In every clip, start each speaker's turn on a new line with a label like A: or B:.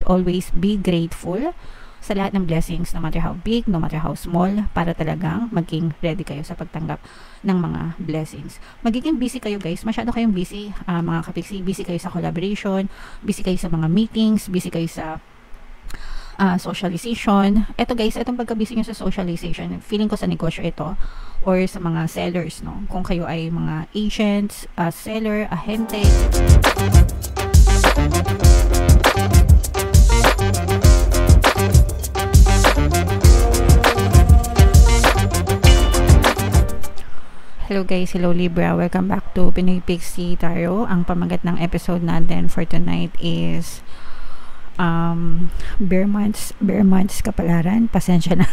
A: always be grateful sa lahat ng blessings, no matter how big, no matter how small, para talagang maging ready kayo sa pagtanggap ng mga blessings. Magiging busy kayo guys, masyado kayong busy, mga kapiksi, busy kayo sa collaboration, busy kayo sa mga meetings, busy kayo sa socialization. Ito guys, itong pagka-busy nyo sa socialization, feeling ko sa negosyo ito, or sa mga sellers, no? Kung kayo ay mga agents, seller, ahente. Hello guys, hello Libra, welcome back to Pinoy Pixie Tarot. Ang pamagat ng episode natin for tonight is Bear months kapalaran. Pasensya na.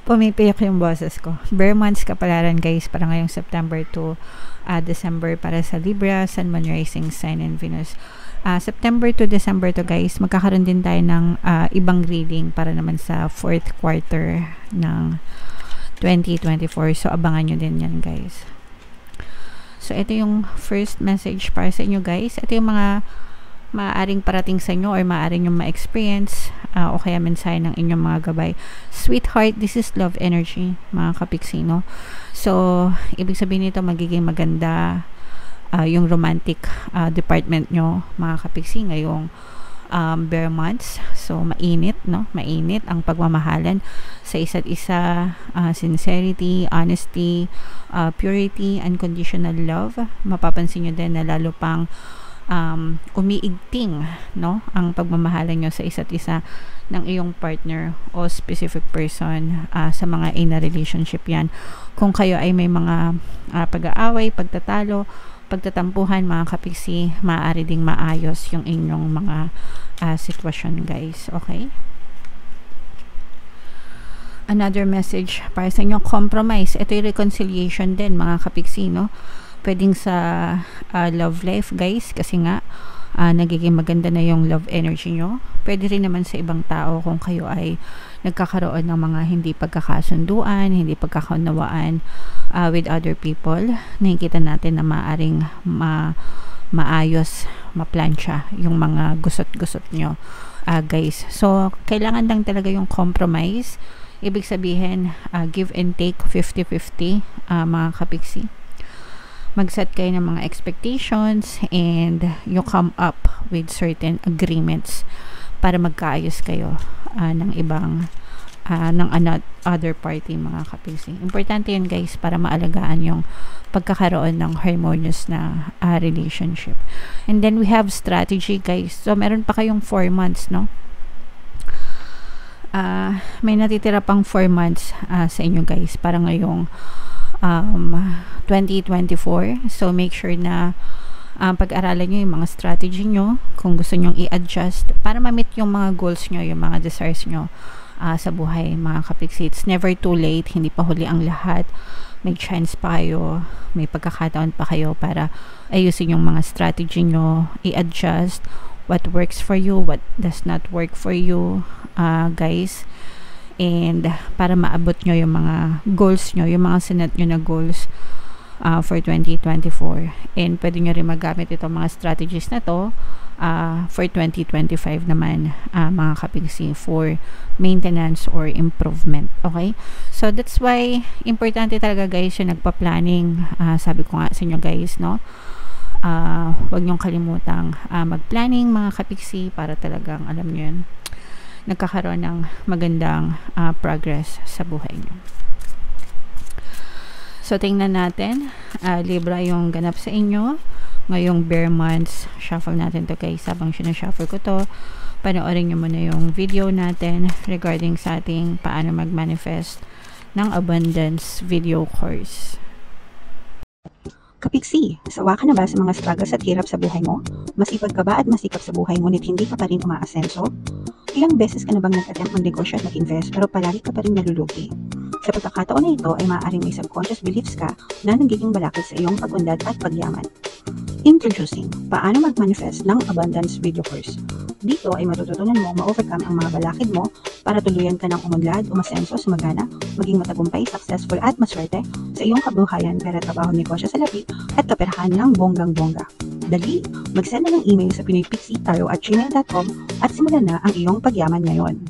A: Pumipiyok yung boses ko. Bear months kapalaran guys, para ngayong September to December para sa Libra, Sun, Moon, Rising Sign, and Venus. September to December to guys, magkakaroon din tayo ng ibang reading para naman sa 4th quarter ng 2024. So, abangan nyo din yan, guys. So, ito yung first message para sa inyo, guys. Ito yung mga maaaring parating sa inyo or maaaring yung ma-experience o kaya mensahe ng inyong mga gabay. Sweetheart, this is love energy, mga kapiksino. So, ibig sabihin nito, magiging maganda yung romantic department nyo, mga kapiksi, ngayong bear months. So mainit, no? Mainit ang pagmamahalan sa isa't isa, sincerity, honesty, purity, unconditional love. Mapapansin nyo din na lalo pang umiigting, no? Ang pagmamahalan nyo sa isa't isa ng iyong partner o specific person. Sa mga in a relationship yan. Kung kayo ay may mga pag-aaway, pagtatalo, pagtatampuhan, mga kapiksi, maaari ding maayos yung inyong mga sitwasyon, guys. Okay? Another message para sa inyo, compromise. Ito yung reconciliation din, mga kapiksi, no? Pwedeng sa love life, guys, kasi nga nagiging maganda na yung love energy nyo. Pwede rin naman sa ibang tao kung kayo ay nagkakaroon ng mga hindi pagkakasunduan, hindi pagkakaunawaan with other people. Nakikita natin na maaring maayos, maplansya yung mga gusot-gusot nyo, guys. So, kailangan lang talaga yung compromise. Ibig sabihin, give and take, 50-50, mga kapiksi. Mag-set kayo ng mga expectations and you come up with certain agreements para magkaayos kayo ng ibang ng other party, mga kapiksi. Importante yun guys, para maalagaan yung pagkakaroon ng harmonious na relationship. And then we have strategy, guys. So meron pa kayong 4 months, no? May natitira pang 4 months sa inyo guys, para ngayong 2024. So make sure na pag-aralan nyo yung mga strategy nyo, kung gusto nyong i-adjust para ma-meet yung mga goals nyo, yung mga desires nyo sa buhay, mga kapiksi. It's never too late, hindi pa huli ang lahat. May chance pa kayo, may pagkakataon pa kayo para ayusin yung mga strategy nyo, i-adjust what works for you, what does not work for you, guys. And para maabot nyo yung mga goals nyo, yung mga sinet nyo na goals for 2024. And pwede nyo rin magamit itong mga strategies na to for 2025 naman, mga kapiksi, for maintenance or improvement. Okay? So that's why importante talaga guys yung nagpa-planning. Sabi ko nga sa inyo guys, no? Huwag nyong kalimutang mag-planning, mga kapiksi, para talagang alam nyo yun, nagkakaroon ng magandang progress sa buhay nyo. So, tingnan natin, Libra, yung ganap sa inyo ngayong bear months. Shuffle natin to guys. Habang sinashuffle ko to, panoorin nyo muna yung video natin regarding sa ating paano mag-manifest ng abundance video course.
B: Kapiksi, sawa ka na ba sa mga struggles at hirap sa buhay mo? Masipag ka ba at masikap sa buhay ngunit hindi ka pa rin umaasenso? Ilang beses ka na bang nag-attempt mag-negosyo at mag-invest pero palagi ka pa rin nalulugi? Sa pagkakataon na ito ay maaaring may subconscious beliefs ka na nagiging balakid sa iyong pag-unlad at pagyaman. Introducing, paano mag-manifest ng abundance video course. Dito ay matututunan mo ma-overcome ang mga balakid mo para tuluyan ka ng umunlad, umasenso, sumagana, maging matagumpay, successful at maswerte sa iyong kabuhayan, pera, trabaho, negosyo sa labi at kaperahan ng bonggang-bongga. Dali, mag-send na ng email sa pinoypixietarot@gmail.com at simulan na ang iyong pagyaman ngayon.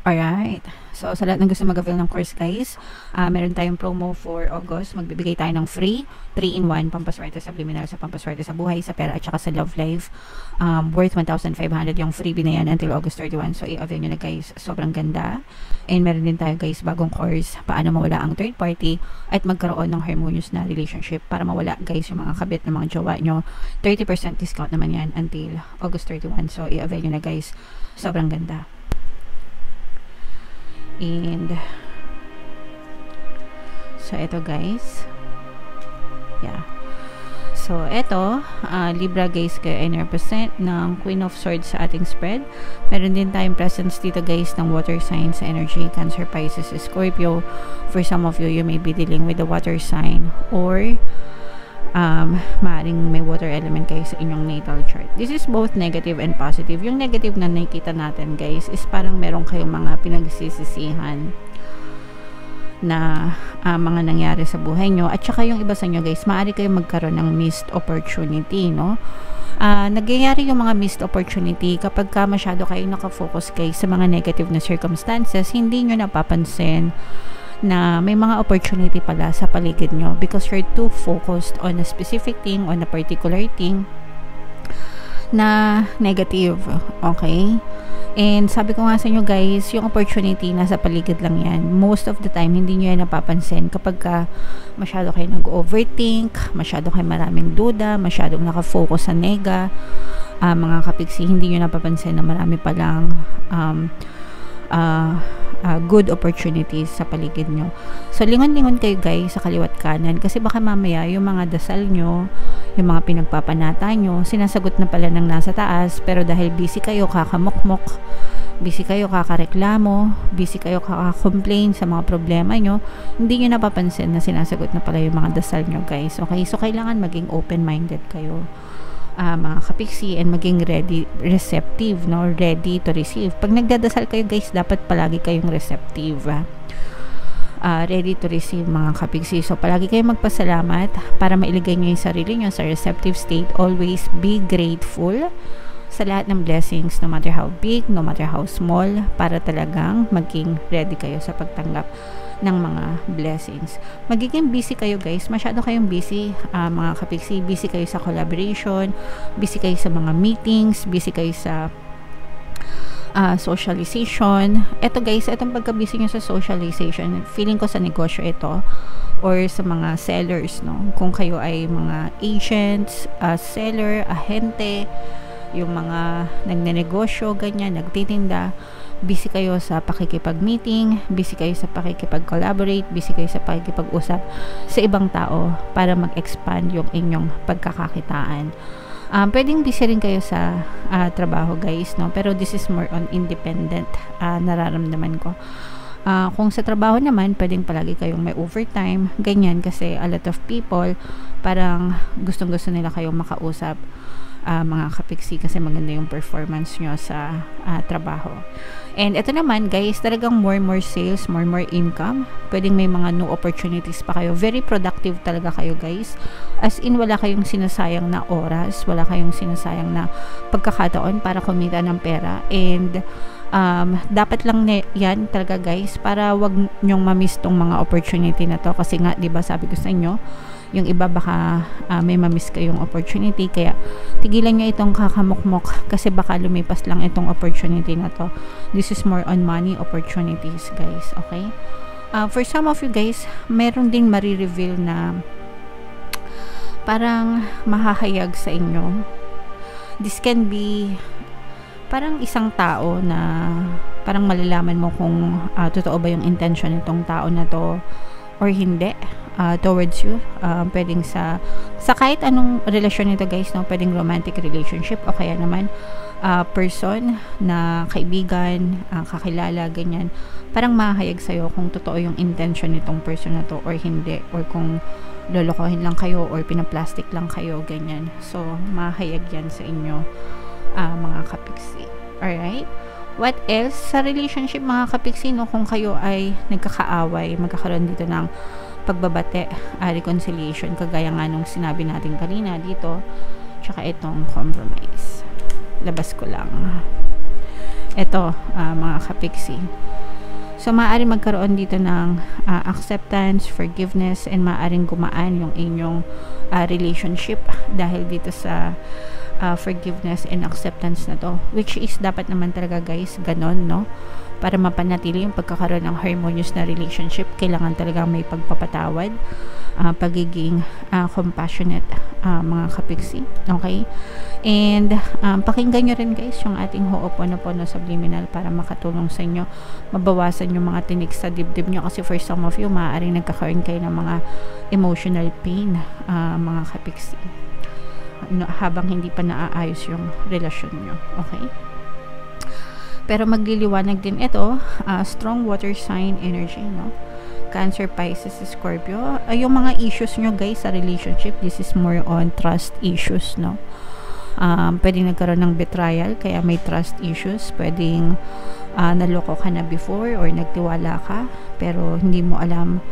A: Alright. So, sa lahat ng gusto mag-avail ng course, guys, meron tayong promo for August. Magbibigay tayo ng free 3-in-1 pampaswerte sa subliminal, sa pampaswerte sa buhay, sa pera, at saka sa love life. Worth 1,500 yung freebie na yan until August 31. So, i-avail nyo na, guys. Sobrang ganda. And meron din tayo, guys, bagong course, paano mawala ang third party at magkaroon ng harmonious na relationship para mawala, guys, yung mga kabit ng mga jowa nyo. 30% discount naman yan until August 31. So, i-avail nyo na, guys. Sobrang ganda. And so ito, guys, yeah, so ito Libra, guys, kayo ay represent ng Queen of Swords sa ating spread. Meron din tayong presence dito, guys, ng water signs sa energy, Cancer, Pisces, Scorpio. For some of you, you may be dealing with the water sign, or maaaring may water element kayo sa inyong natal chart. This is both negative and positive. Yung negative na nakikita natin, guys, is parang meron kayong mga pinagsisisihan na mga nangyari sa buhay nyo. At saka yung iba sa nyo, guys, maaari kayong magkaroon ng missed opportunity, no? Nagyayari yung mga missed opportunity kapag ka masyado kayong nakafocus, guys, sa mga negative na circumstances, hindi nyo napapansin na may mga opportunity pala sa paligid nyo because you're too focused on a specific thing, on a particular thing na negative. Okay? And sabi ko nga sa inyo, guys, yung opportunity nasa paligid lang yan. Most of the time, hindi nyo yan napapansin kapag ka masyado kayo nag-overthink, masyado kayo maraming duda, masyadong nakafocus sa nega, mga kapiksi, hindi nyo napapansin na marami palang good opportunities sa paligid nyo. So, lingon-lingon kayo, guys, sa kaliwat kanan kasi baka mamaya yung mga dasal nyo, yung mga pinagpapanata nyo, sinasagot na pala ng nasa taas, pero dahil busy kayo kakamukmok, busy kayo kakareklamo, busy kayo kaka-complain sa mga problema nyo, hindi nyo napapansin na sinasagot na pala yung mga dasal nyo, guys. Okay? So, kailangan maging open-minded kayo, mga kapiksi, and maging receptive, no? Ready to receive. Pag nagdadasal kayo, guys, dapat palagi kayong receptive, ready to receive, mga kapiksi. So, palagi kayong magpasalamat para mailagay nyo yung sarili nyo sa receptive state. Always be grateful sa lahat ng blessings, no matter how big, no matter how small, para talagang maging ready kayo sa pagtanggap ng mga blessings. Magiging busy kayo, guys. Masyado kayong busy, mga kapiksi. Busy kayo sa collaboration, busy kayo sa mga meetings, busy kayo sa socialization. Ito, guys, itong pagka-busy nyo sa socialization, feeling ko sa negosyo ito, or sa mga sellers, no? Kung kayo ay mga agents, seller, ahente, yung mga nagnenegosyo, ganyan, nagtitinda, busy kayo sa pakikipag-meeting, busy kayo sa pakikipag-collaborate, busy kayo sa pakikipag-usap sa ibang tao para mag-expand yung inyong pagkakakitaan. Pwedeng busy rin kayo sa trabaho, guys, no? Pero this is more on independent, nararamdaman ko. Kung sa trabaho naman, pwedeng palagi kayong may overtime, ganyan, kasi a lot of people parang gustong-gusto nila kayong makausap, mga kapiksi, kasi maganda yung performance nyo sa trabaho. And ito naman, guys, talagang more sales, more income. Pwedeng may mga new opportunities pa kayo. Very productive talaga kayo, guys. As in, wala kayong sinasayang na oras, wala kayong sinasayang na pagkakataon para kumita ng pera. And dapat lang yan talaga, guys, para wag nyong mamiss tong mga opportunity na to, kasi nga, diba, sabi ko sa inyo, yung iba baka may mamiss kayong opportunity, kaya tigilan nyo itong kakamukmok kasi baka lumipas lang itong opportunity na to. This is more on money opportunities, guys. Okay? For some of you, guys, meron ding marireveal na parang mahahayag sa inyo. This can be parang isang tao na parang malalaman mo kung totoo ba yung intention nitong tao na to or hindi towards you. Pwedeng sa kahit anong relasyon nito, guys, no? Pwedeng romantic relationship o kaya naman person na kaibigan, kakilala, ganyan. Parang mahayag sa'yo kung totoo yung intention nitong person na to or hindi, or kung lolokohin lang kayo or pinaplastic lang kayo, ganyan. So, mahayag yan sa inyo, mga kapiksi. Alright? What else? Sa relationship, mga kapiksi, no, kung kayo ay nagkakaaway, magkakaroon dito ng pagbabate, reconciliation, kagaya nga nung sinabi natin kanina dito, tsaka itong compromise. Labas ko lang. Ito, mga kapiksi. So, maaaring magkaroon dito ng acceptance, forgiveness, and maaaring gumaan yung inyong relationship dahil dito sa forgiveness and acceptance na to. Which is, dapat naman talaga guys, ganon, no? Para mapanatili yung pagkakaroon ng harmonious na relationship, kailangan talaga may pagpapatawad, pagiging compassionate, mga kapiksi. Okay? And pakinggan nyo rin guys yung ating Ho'oponopono Subliminal para makatulong sa inyo, mabawasan yung mga tinik sa dibdib nyo, kasi for some of you, maaaring nagkakaroon kayo ng mga emotional pain, mga kapiksi, habang hindi pa naaayos yung relasyon nyo. Okay? Pero magliliwanag din ito, strong water sign energy, no? Cancer, Pisces, Scorpio. Yung mga issues nyo guys sa relationship, this is more on trust issues, no? Pwedeng nagkaroon ng betrayal, kaya may trust issues. Pwedeng naloko ka na before or nagtiwala ka, pero hindi mo alam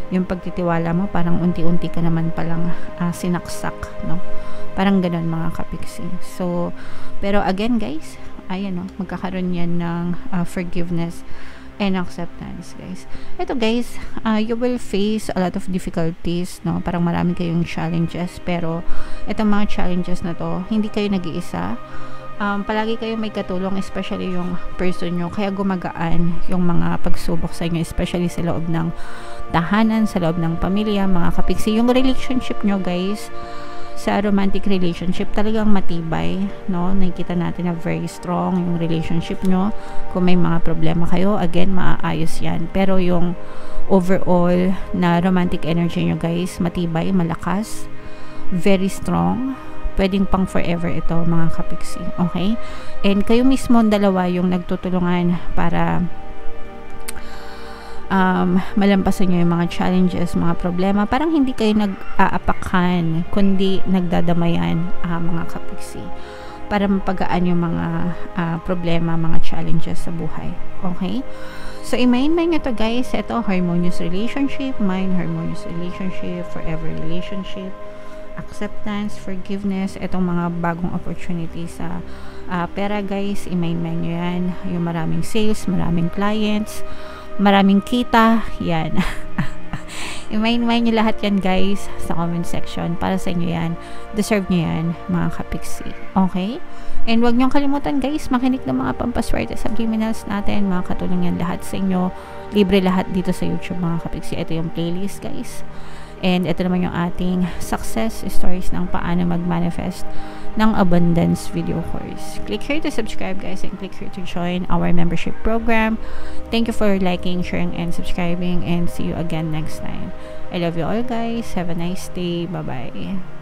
A: yung pagtitiwala mo, parang unti-unti ka naman palang sinaksak, no? Parang ganun mga kapiksi. So, pero again guys, ayan, no, magkakaroon yan ng forgiveness and acceptance guys. Ito guys, you will face a lot of difficulties, no? Parang marami kayong challenges, pero itong mga challenges na to, hindi kayo nag-iisa. Palagi kayong may katulong, especially yung person nyo, kaya gumagaan yung mga pagsubok sa inyo, especially sa loob ng tahanan, sa loob ng pamilya, mga kapiksi. Yung relationship nyo guys, sa romantic relationship, talagang matibay, no? Nakikita natin na very strong yung relationship nyo. Kung may mga problema kayo, again, maaayos yan. Pero yung overall na romantic energy nyo guys, matibay, malakas, very strong. Pwedeng pang forever ito, mga kapiksi. Okay? And kayo mismo dalawa yung nagtutulungan para malampasan nyo yung mga challenges, mga problema. Parang hindi kayo nag-aapakan, kundi nagdadamayan, mga kapiksi, para mapagaan yung mga problema, mga challenges sa buhay. Okay? So, i-main nyo to guys. Ito, harmonious relationship, harmonious relationship, forever relationship, acceptance, forgiveness, itong mga bagong opportunity sa pera guys, i-main nyo yan. Yung maraming sales, maraming clients, maraming kita, yan. I-main nyo lahat yan guys sa comment section. Para sa inyo yan. Deserve nyo yan, mga kapiksi. Okay? And huwag nyo kalimutan guys, makinig ng mga pampaswerte subliminals natin. Mga katulong yan lahat sa inyo. Libre lahat dito sa YouTube, mga kapiksi. Ito yung playlist guys. And ito naman yung ating success stories ng paano mag-manifest ng abundance video course. Click here to subscribe guys, and click here to join our membership program. Thank you for liking, sharing, and subscribing, and see you again next time. I love you all guys. Have a nice day. Bye-bye.